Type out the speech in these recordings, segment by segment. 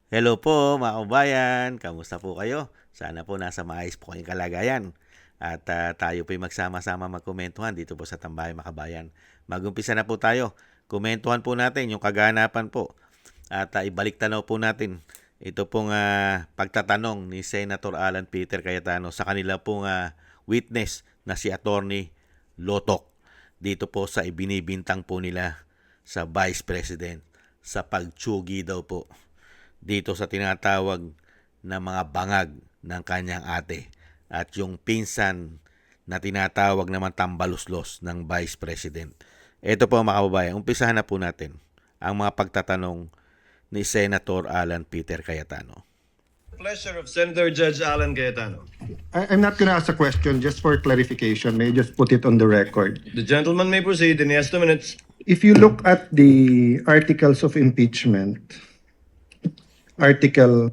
Hello po mga kabayan, kamusta po kayo? Sana po nasa maayos po kayong kalagayan. At tayo po'y magsama-sama magkomentuhan dito po sa Tambayan Makabayan. Mag-umpisa na po tayo. Komentuhan po natin yung kaganapan po. At ibalik tanaw po natin ito pong pagtatanong ni Senator Alan Peter Cayetano sa kanila pong witness na si Attorney Lotok. Dito po sa ibinibintang po nila sa Vice President sa pagtsugi daw po dito sa tinatawag na mga bangag ng kanyang ate at yung pinsan na tinatawag naman tambaluslos ng Vice President. Ito po mga kababayan, umpisahan na po natin ang mga pagtatanong ni Senator Alan Peter Cayetano. Pleasure of Senator Judge Alan Cayetano. I'm not going to ask a question just for clarification. May I just put it on the record? The gentleman may proceed and he has 2 minutes. If you look at the articles of impeachment, Article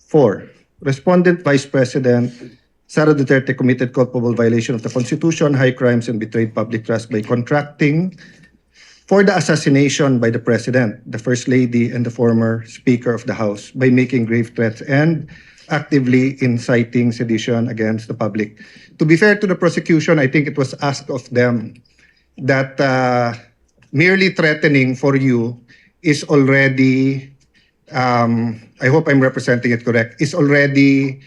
Four, Respondent Vice President Sara Duterte committed culpable violation of the Constitution, high crimes, and betrayed public trust by contracting for the assassination by the President, the First Lady, and the former Speaker of the House by making grave threats and actively inciting sedition against the public. To be fair to the prosecution, I think it was asked of them that merely threatening for you is already, I hope I'm representing it correct, is already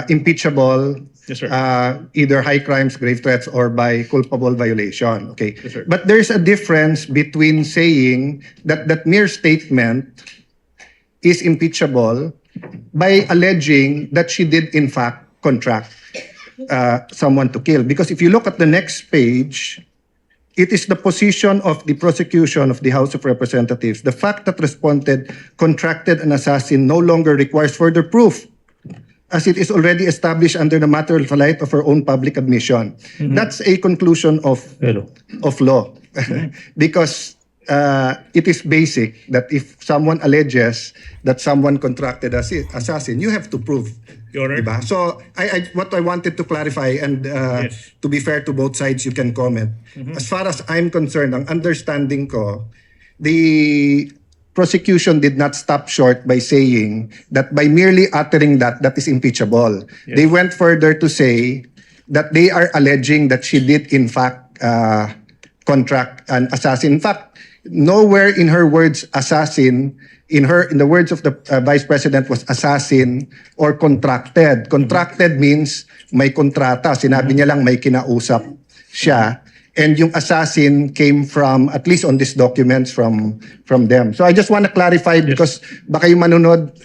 impeachable, Yes, sir. either high crimes, grave threats, or by culpable violation. Okay, Yes, sir. but there's a difference between saying that that mere statement is impeachable by alleging that she did in fact contract someone to kill. Because if you look at the next page, it is the position of the prosecution of the House of Representatives. The fact that respondent contracted an assassin no longer requires further proof, as it is already established under the material light of her own public admission. That's a conclusion of law. Because it is basic that if someone alleges that someone contracted assassin, you have to prove. Your Honor. Diba? So what I wanted to clarify, and Yes. to be fair to both sides, you can comment. As far as I'm concerned, ang understanding ko, the prosecution did not stop short by saying that by merely uttering that is impeachable. Yes. They went further to say that they are alleging that she did in fact contract an assassin. In fact, nowhere in her words assassin, in the words of the Vice President, was assassin or contracted. Contracted means may kontrata. Sinabi niya lang may kinausap siya. And yung assassin came from, at least on these documents, from them. So I just want to clarify because baka yung manunod,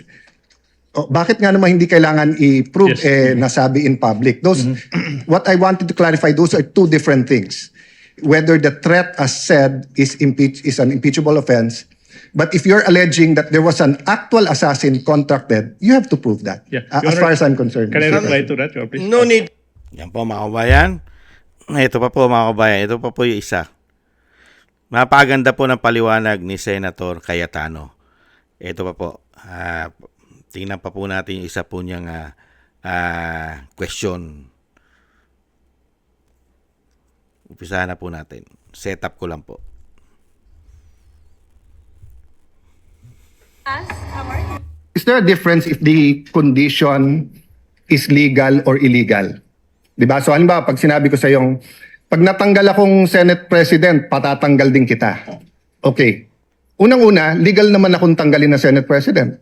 bakit nga naman hindi kailangan i-prove nasabi in public? Those, what I wanted to clarify, those are two different things. Whether the threat as said is an impeachable offense, but if you're alleging that there was an actual assassin contracted, you have to prove that. Yeah. As Your Honor, far as I'm concerned. Can I Mr. reply to that, Your Honor, please? No need. Yan po mga kabayan. Ito pa po mga kabayan, ito pa po yung isa. Napaganda po ng paliwanag ni Senator Cayetano. Ito pa po. Tingnan pa po natin yung isa po niyang question. Umpisahan na po natin. Setup ko lang po. Is there a difference if the condition is legal or illegal? Diba? So halimbawa, pag sinabi ko sa yung, pag natanggal akong Senate President, patatanggal din kita. Okay. Unang-una, legal naman akong tanggalin na Senate President.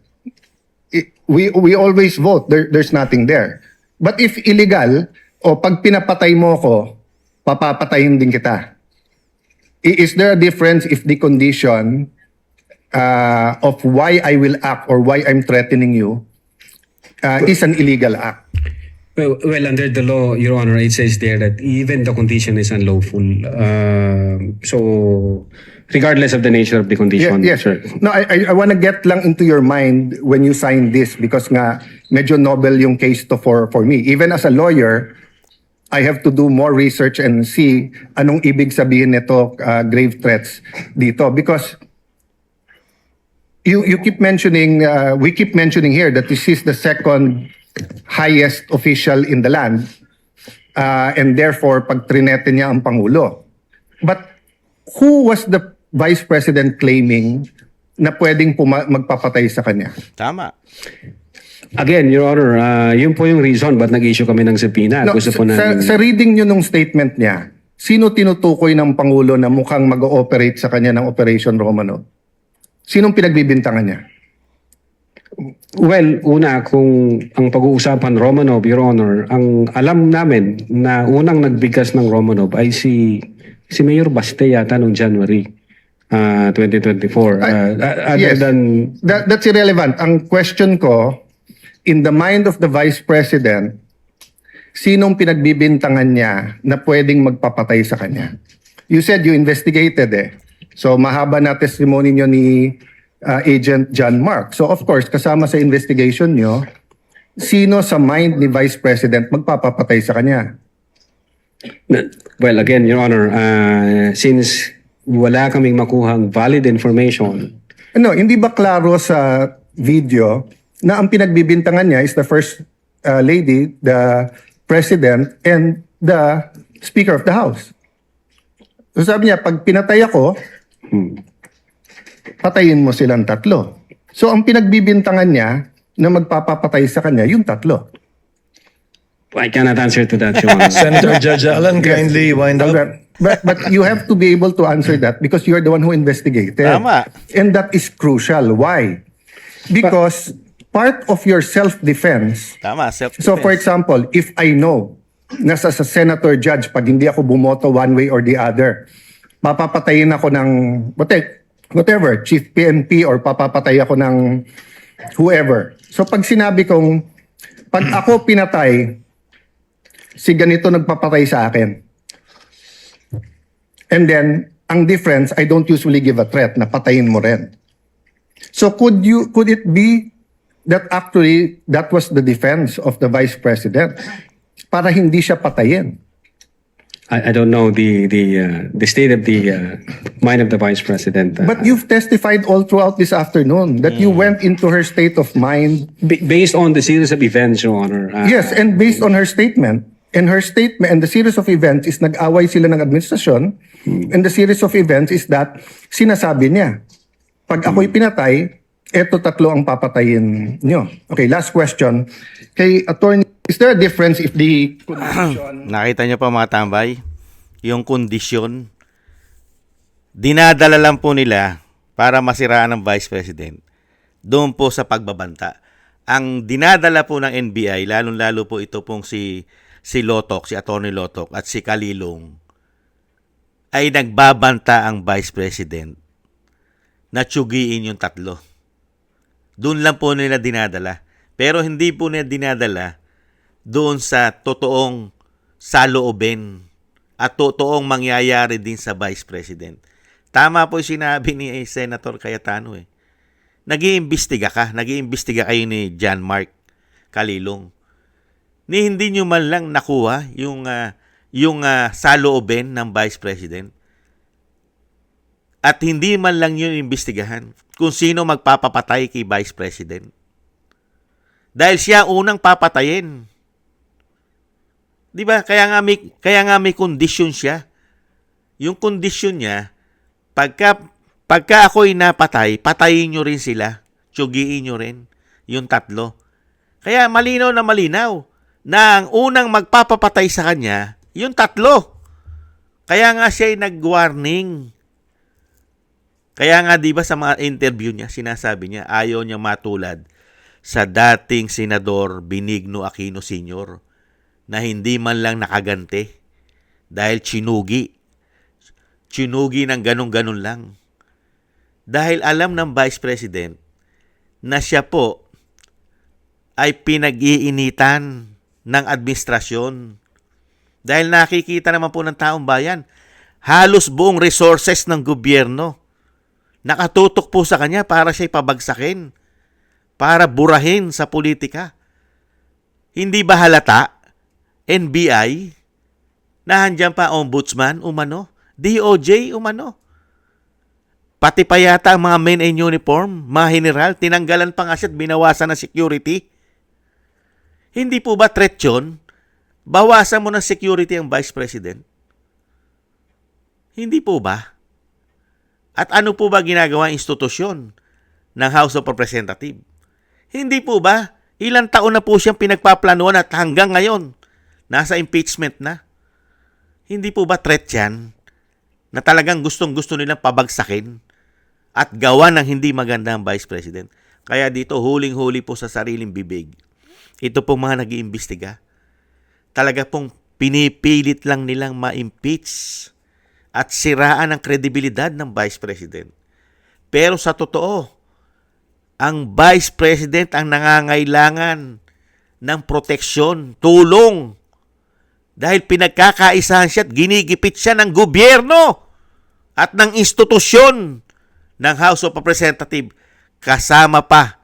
We always vote. There's nothing there. But if illegal, o pag pinapatay mo ko, papapatayin din kita. Is there a difference if the condition of why I will act or why I'm threatening you is an illegal act? Well, under the law, Your Honor, it says there that even the condition is unlawful. So, regardless of the nature of the condition, Yes. sir. No, I want to get lang into your mind when you sign this because nga medyo novel yung case to for me. Even as a lawyer, I have to do more research and see anong ibig sabihin nito, grave threats dito. Because you keep mentioning, we keep mentioning here that this is the second highest official in the land. And therefore, pag trinete niya ang Pangulo. But who was the Vice President claiming na pwedeng magpapatay sa kanya? Tama. Again, Your Honor, yun po yung reason ba't nag-issue kami ng subpoena. No, Gusto po namin... sa reading nyo nung statement niya, sino tinutukoy ng Pangulo na mukhang mag-ooperate sa kanya ng Operation Romanov? Sinong pinagbibintangan niya? Well, una, kung ang pag-uusapan Romanov, Your Honor, ang alam namin na unang nagbigkas ng Romanov ay si Mayor Baste yata noong January 2024. Other Yes. than... That's irrelevant. Ang question ko, in the mind of the Vice President, sinong pinagbibintangan niya na pwedeng magpapatay sa kanya? You said you investigated eh. So mahaba na testimony niyo ni Agent John Mark. So of course, kasama sa investigation niyo, sino sa mind ni Vice President magpapapatay sa kanya? Well, again, Your Honor, since wala kaming makuhang valid information, Ano, hindi ba klaro sa video na ang pinagbibintangan niya is the First Lady, the President, and the Speaker of the House? So sabi niya, pag pinatay ako, patayin mo silang tatlo. So ang pinagbibintangan niya na magpapapatay sa kanya, yung tatlo. I cannot answer to that, Your Honor. Senator Judge Allen, kindly wind up. But you have to be able to answer that because you're the one who investigated. Tama. And that is crucial. Why? Because part of your self-defense. Tama, self-defense. So for example, if I know na sa senator judge, pag hindi ako bumoto one way or the other, papapatayin ako ng whatever, chief PNP or papapatay ako ng whoever. So pag sinabi kong, pag ako pinatay, si ganito nagpapatay sa akin. And then, ang difference, I don't usually give a threat na patayin mo rin. So could it be that actually that was the defense of the Vice President para hindi siya patayin? I don't know the state of the mind of the Vice President. But you've testified all throughout this afternoon that you went into her state of mind. Based on the series of events, Your Honor. Yes, and based on her statement, and the series of events is nag-away sila ng administrasyon, and the series of events is that sinasabi niya, pag ako'y pinatay, eto tatlo ang papatayin nyo. Okay, last question. Kay Attorney, is there a difference if the condition... Nakita niyo pa mga tambay, yung kondisyon, dinadala lang po nila para masiraan ng Vice President doon po sa pagbabanta. Ang dinadala po ng NBI, lalong-lalo po ito pong si Lotok, si Attorney Lotok at si Kalilong, ay nagbabanta ang Vice President na tsugiin yung tatlo. Doon lang po nila dinadala. Pero hindi po nila dinadala doon sa totoong saloobin at totoong mangyayari din sa Vice President. Tama po yung sinabi ni Senator Cayetano eh. Nag-iimbestiga kayo ni John Mark Kalilong. Ni hindi nyo man lang nakuha yung saloobin ng Vice President. At hindi man lang yun imbestigahan kung sino magpapapatay kay Vice President. Dahil siya unang papatayin. 'Di ba? Kaya nga may condition siya. Yung condition niya, pagka ako'y napatay, patayin nyo rin sila. Tsugiin nyo rin yung tatlo. Kaya malinaw na ang unang magpapapatay sa kanya, yung tatlo. Kaya nga siya ay nag-warning. Kaya nga 'di ba sa mga interview niya, sinasabi niya ayaw niya matulad sa dating Senador Benigno Aquino Sr. na hindi man lang nakagante dahil chinugi ng ganun-ganun lang. Dahil alam ng Vice President na siya po ay pinag-iinitan ng administrasyon. Dahil nakikita naman po ng taong bayan, halos buong resources ng gobyerno nakatutok po sa kanya para siya'y pabagsakin, para burahin sa politika. Hindi ba halata, NBI, Nahandyan pa ombudsman, umano. DOJ, umano. Pati pa yata ang mga men in uniform, mga general, tinanggalan pa nga siya at binawasan ng security. Hindi po ba threat yun? Bawasan mo ng security ang Vice President? Hindi po ba? At ano po ba ginagawa ang institusyon ng House of Representatives? Hindi po ba? Ilang taon na po siyang pinagpaplanuhan at hanggang ngayon, nasa impeachment na. Hindi po ba threat yan na talagang gustong-gusto nilang pabagsakin at gawa ng hindi maganda ang Vice President? Kaya dito, huling-huli po sa sariling bibig. Ito pong mga nag-iimbestiga. Talaga pong pinipilit lang nilang ma-impeach at siraan ang kredibilidad ng Vice President. Pero sa totoo, ang Vice President ang nangangailangan ng proteksyon, tulong. Dahil pinagkakaisahan siya at ginigipit siya ng gobyerno at ng institusyon ng House of Representatives. Kasama pa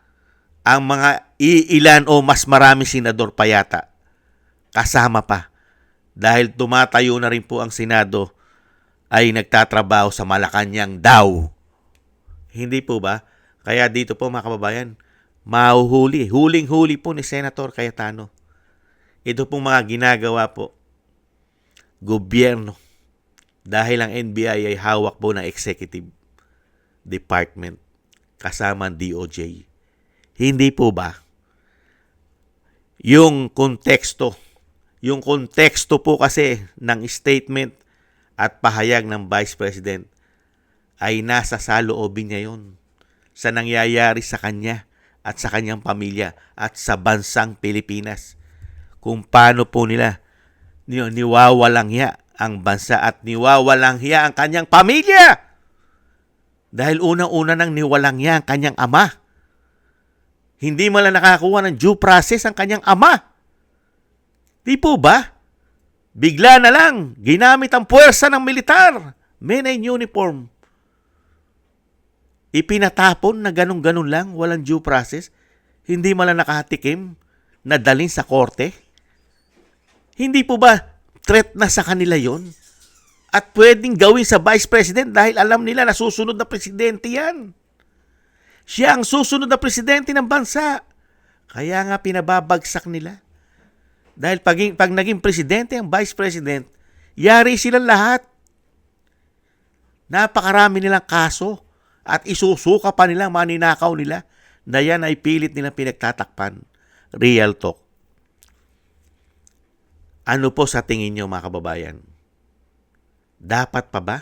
ang mga iilan o mas maraming senador pa yata. Kasama pa. Dahil tumatayo na rin po ang Senado ay nagtatrabaho sa Malacanang daw. Hindi po ba? Kaya dito po mga kababayan, mahuhuli. Huling-huli po ni Senator Cayetano. Ito pong mga ginagawa po gobyerno dahil ang NBI ay hawak po ng executive department kasama ang DOJ. Hindi po ba? Yung konteksto po kasi ng statement at pahayag ng Vice President ay nasa saloobin niya yun sa nangyayari sa kanya at sa kanyang pamilya at sa bansang Pilipinas. Kung paano po nila niwawalang hiya ang bansa at niwawalang hiya ang kanyang pamilya. Dahil unang-una nang niwalang hiya ang kanyang ama. Hindi man lang nakakuha ng due process ang kanyang ama. Di po ba? Bigla na lang, ginamit ang puwersa ng militar. Men in uniform. Ipinatapon na ganun-ganun lang, walang due process. Hindi man lang nakatikim na dalhin sa korte. Hindi po ba threat na sa kanila yon? At pwedeng gawin sa Vice President dahil alam nila na susunod na presidente yan. Siya ang susunod na presidente ng bansa. Kaya nga pinababagsak nila. Dahil pag naging presidente ang Vice President, yari silang lahat. Napakarami nilang kaso at isusuka pa nila, maninakaw nila na yan ay pilit nilang pinagtatakpan. Real talk. Ano po sa tingin nyo mga kababayan? Dapat pa ba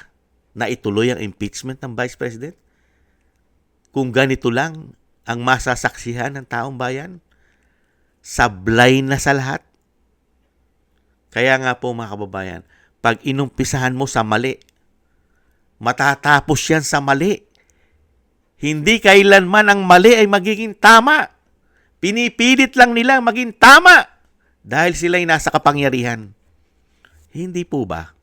na ituloy ang impeachment ng Vice President? Kung ganito lang ang masasaksihan ng taong bayan? Sablay na sa lahat? Kaya nga po mga kababayan, pag inumpisahan mo sa mali, matatapos yan sa mali. Hindi kailanman ang mali ay magiging tama. Pinipilit lang nila maging tama dahil sila'y nasa kapangyarihan. Hindi po ba?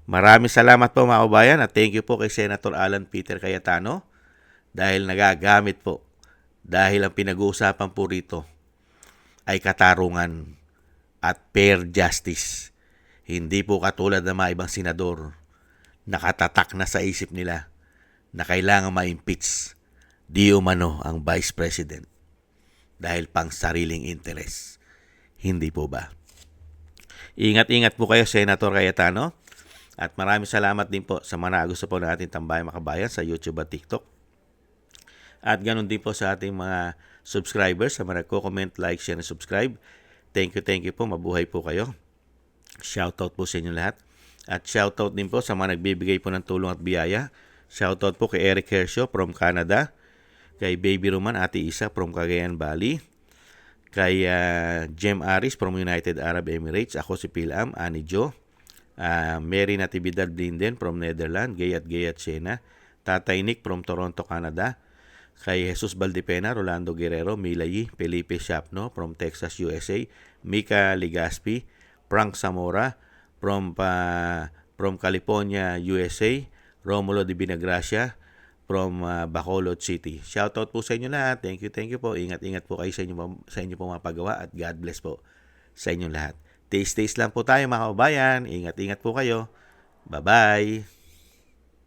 Maraming salamat po mga kababayan at thank you po kay Senator Alan Peter Cayetano dahil nagagamit po. Dahil ang pinag-uusapan po rito ay katarungan at fair justice. Hindi po katulad ng mga ibang senador nakatatak na sa isip nila na kailangan ma-impeach di umano ang Vice President dahil pang sariling interes. Hindi po ba? Ingat-ingat po kayo, Senator Cayetano. At maraming salamat din po sa mga gusto po natin tambayan makabayan sa YouTube at TikTok. At ganun din po sa ating mga subscribers sa mga nagko-comment, like, share, and subscribe. Thank you po. Mabuhay po kayo. Shoutout po sa inyo lahat. At shoutout din po sa mga nagbibigay po ng tulong at biyaya. Shoutout po kay Eric Hercio from Canada. Kay Baby Roman, Ate Isa from Cagayan Valley. Kay Jem Aris from United Arab Emirates. Ako si Pilam, Ani Jo. Mary Natividad Blinden from Netherlands. Gayat Sena. Tatay Nick from Toronto, Canada. Kay Jesus Valdepena, Rolando Guerrero, Milayi, Felipe Shapno from Texas, USA. Mika Ligaspi, Frank Zamora from California, USA. Romulo de Binagracia from Bacolod City. Shoutout po sa inyo lahat. Thank you po. Ingat-ingat po kayo sa inyo po mga paggawa at God bless po sa inyo lahat. Stay lang po tayo mga kababayan. Ingat-ingat po kayo. Bye-bye.